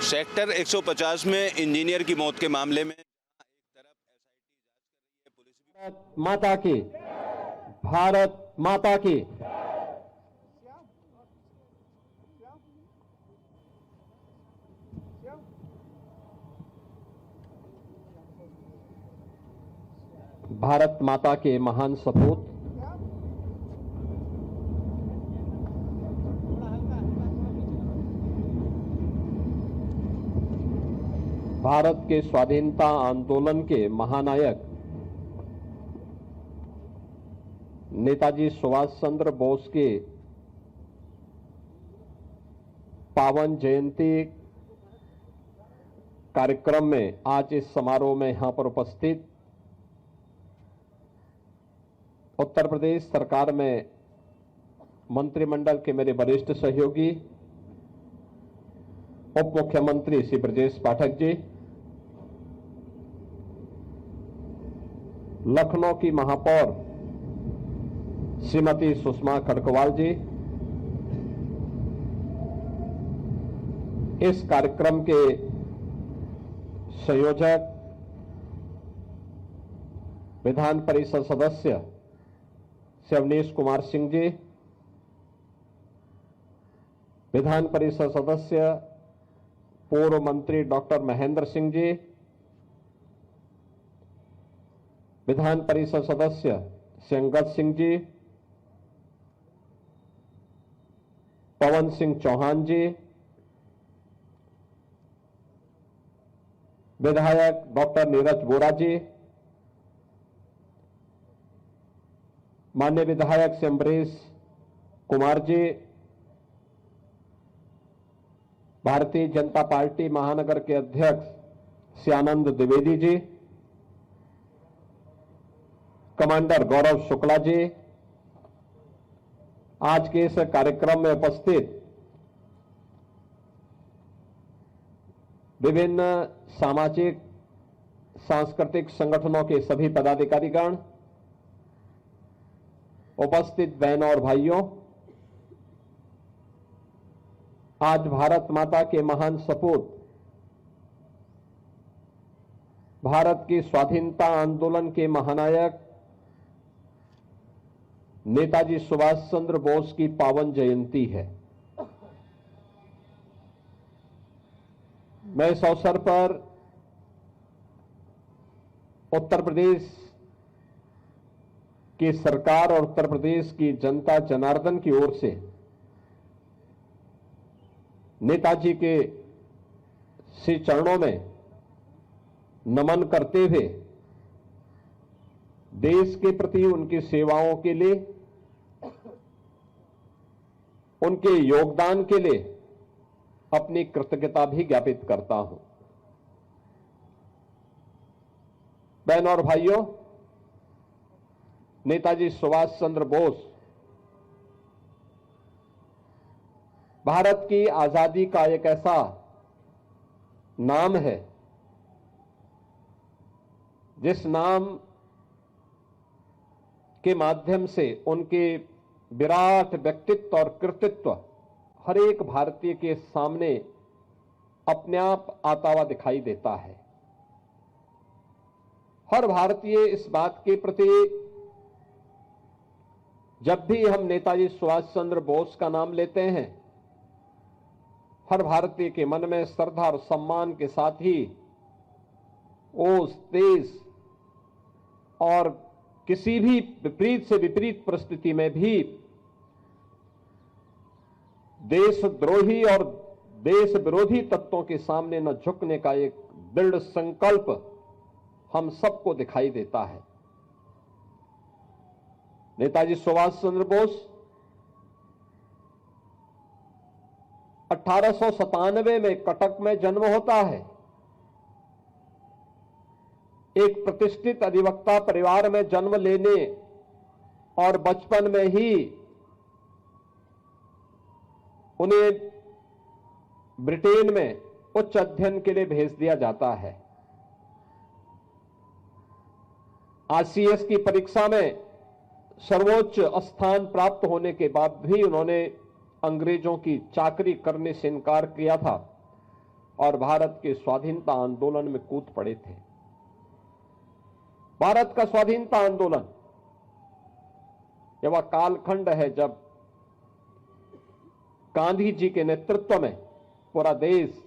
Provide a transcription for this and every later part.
Sector 150 में engineer की मौत के मामले में माता की, भारत माता की। भारत माता के महान सपूत भारत के स्वाधीनता आंदोलन के महानायक नेताजी सुभाष चंद्र बोस के पावन जयंती कार्यक्रम में आज इस समारोह में यहां पर उपस्थित उत्तर प्रदेश सरकार में मंत्रिमंडल के मेरे वरिष्ठ सहयोगी उप मुख्यमंत्री श्री ब्रजेश पाठक जी, लखनऊ की महापौर श्रीमती सुषमा खड़गवाल जी, इस कार्यक्रम के संयोजक विधान परिषद सदस्य अवनीश कुमार सिंह जी, विधान परिषद सदस्य पूर्व मंत्री डॉक्टर महेंद्र सिंह जी, विधान परिषद सदस्य अंगद सिंह जी, पवन सिंह चौहान जी, विधायक डॉक्टर नीरज वोरा जी, माननीय विधायक श्री अम्बरीश कुमार जी, भारतीय जनता पार्टी महानगर के अध्यक्ष श्री आनंद द्विवेदी जी, कमांडर गौरव शुक्ला जी, आज के इस कार्यक्रम में उपस्थित विभिन्न सामाजिक सांस्कृतिक संगठनों के सभी पदाधिकारीगण, उपस्थित बहनों और भाइयों, आज भारत माता के महान सपूत भारत की स्वाधीनता आंदोलन के महानायक नेताजी सुभाष चंद्र बोस की पावन जयंती है। मैं इस अवसर पर उत्तर प्रदेश की सरकार और उत्तर प्रदेश की जनता जनार्दन की ओर से नेताजी के श्री चरणों में नमन करते हुए देश के प्रति उनकी सेवाओं के लिए, उनके योगदान के लिए अपनी कृतज्ञता भी ज्ञापित करता हूं। बहनों और भाइयों, नेताजी सुभाष चंद्र बोस भारत की आजादी का एक ऐसा नाम है जिस नाम के माध्यम से उनके विराट व्यक्तित्व और कृतित्व हर एक भारतीय के सामने अपने आप आता हुआ दिखाई देता है। हर भारतीय इस बात के प्रति जब भी हम नेताजी सुभाष चंद्र बोस का नाम लेते हैं, हर भारतीय के मन में श्रद्धा और सम्मान के साथ ही ओस, तेज और किसी भी विपरीत से विपरीत परिस्थिति में भी देशद्रोही और देश विरोधी तत्वों के सामने न झुकने का एक दृढ़ संकल्प हम सबको दिखाई देता है। नेताजी सुभाष चंद्र बोस 1897 में कटक में जन्म होता है। एक प्रतिष्ठित अधिवक्ता परिवार में जन्म लेने और बचपन में ही उन्हें ब्रिटेन में उच्च अध्ययन के लिए भेज दिया जाता है। आईसीएस की परीक्षा में सर्वोच्च स्थान प्राप्त होने के बाद भी उन्होंने अंग्रेजों की चाकरी करने से इनकार किया था और भारत के स्वाधीनता आंदोलन में कूद पड़े थे। भारत का स्वाधीनता आंदोलन यह वह कालखंड है जब गांधी जी के नेतृत्व में पूरा देश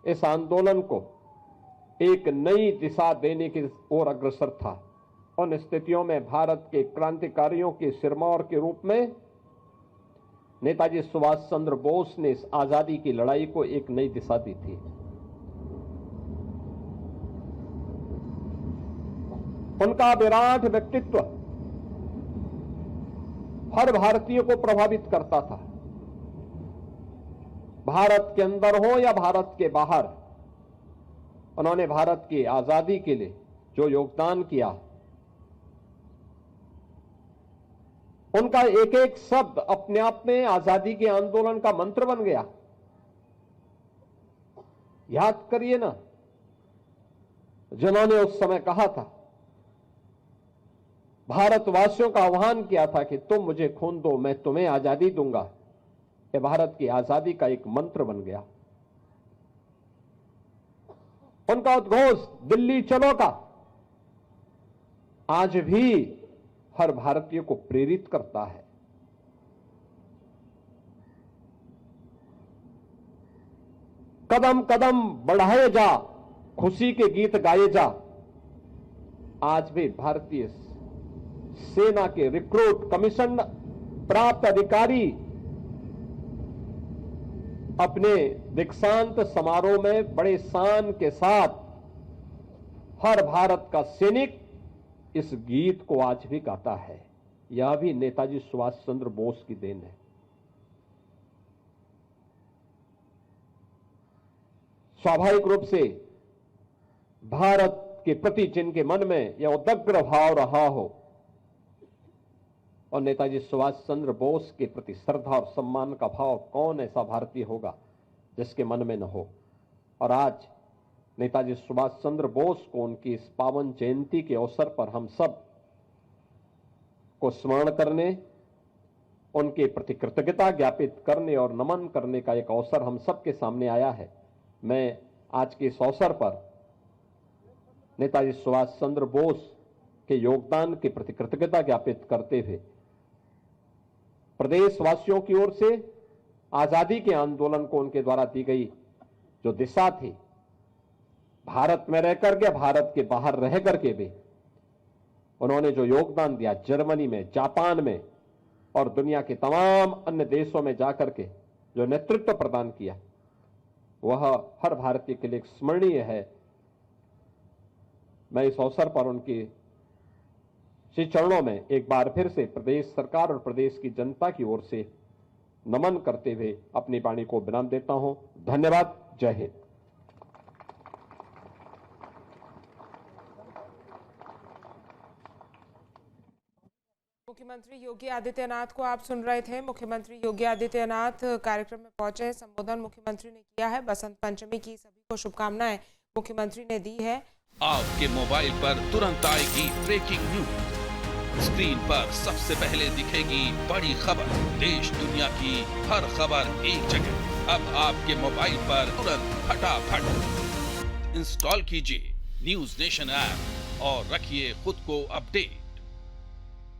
इस आंदोलन को एक नई दिशा देने की ओर अग्रसर था। उन स्थितियों में भारत के क्रांतिकारियों के सिरमौर के रूप में नेताजी सुभाष चंद्र बोस ने इस आजादी की लड़ाई को एक नई दिशा दी थी। उनका विराट व्यक्तित्व हर भारतीय को प्रभावित करता था। भारत के अंदर हो या भारत के बाहर, उन्होंने भारत की आजादी के लिए जो योगदान किया, उनका एक एक शब्द अपने आप में आजादी के आंदोलन का मंत्र बन गया। याद करिए ना, जिन्होंने उस समय कहा था, भारतवासियों का आह्वान किया था कि तुम मुझे खून दो, मैं तुम्हें आजादी दूंगा। यह भारत की आजादी का एक मंत्र बन गया। उनका उद्घोष दिल्ली चलो का आज भी हर भारतीय को प्रेरित करता है। कदम कदम बढ़ाए जा, खुशी के गीत गाए जा, आज भी भारतीय सेना के रिक्रूट कमीशन प्राप्त अधिकारी अपने दीक्षांत समारोह में बड़े शान के साथ हर भारत का सैनिक इस गीत को आज भी गाता है। यह भी नेताजी सुभाष चंद्र बोस की देन है। स्वाभाविक रूप से भारत के प्रति जिनके मन में यह उदग्र भाव रहा हो और नेताजी सुभाष चंद्र बोस के प्रति श्रद्धा और सम्मान का भाव, कौन ऐसा भारतीय होगा जिसके मन में न हो। और आज नेताजी सुभाष चंद्र बोस को उनकी इस पावन जयंती के अवसर पर हम सब को स्मरण करने, उनके प्रति कृतज्ञता ज्ञापित करने और नमन करने का एक अवसर हम सबके सामने आया है। मैं आज के इस अवसर पर नेताजी सुभाष चंद्र बोस के योगदान के प्रति कृतज्ञता ज्ञापित करते हुए प्रदेशवासियों की ओर से आजादी के आंदोलन को उनके द्वारा दी गई जो दिशा थी, भारत में रह करके, भारत के बाहर रह करके भी उन्होंने जो योगदान दिया, जर्मनी में, जापान में और दुनिया के तमाम अन्य देशों में जाकर के जो नेतृत्व प्रदान किया, वह हर भारतीय के लिए स्मरणीय है। मैं इस अवसर पर उनके श्री चरणों में एक बार फिर से प्रदेश सरकार और प्रदेश की जनता की ओर से नमन करते हुए अपनी वाणी को विराम देता हूं। धन्यवाद। जय हिंद। मुख्यमंत्री योगी आदित्यनाथ को आप सुन रहे थे। मुख्यमंत्री योगी आदित्यनाथ कार्यक्रम में पहुंचे हैं। संबोधन मुख्यमंत्री ने किया है। बसंत पंचमी की सभी को शुभकामनाएं मुख्यमंत्री ने दी है। आपके मोबाइल पर तुरंत आएगी ब्रेकिंग न्यूज। स्क्रीन पर सबसे पहले दिखेगी बड़ी खबर। देश दुनिया की हर खबर एक जगह। अब आपके मोबाइल पर तुरंत फटाफट इंस्टॉल कीजिए न्यूज नेशन ऐप और रखिए खुद को अपडेट।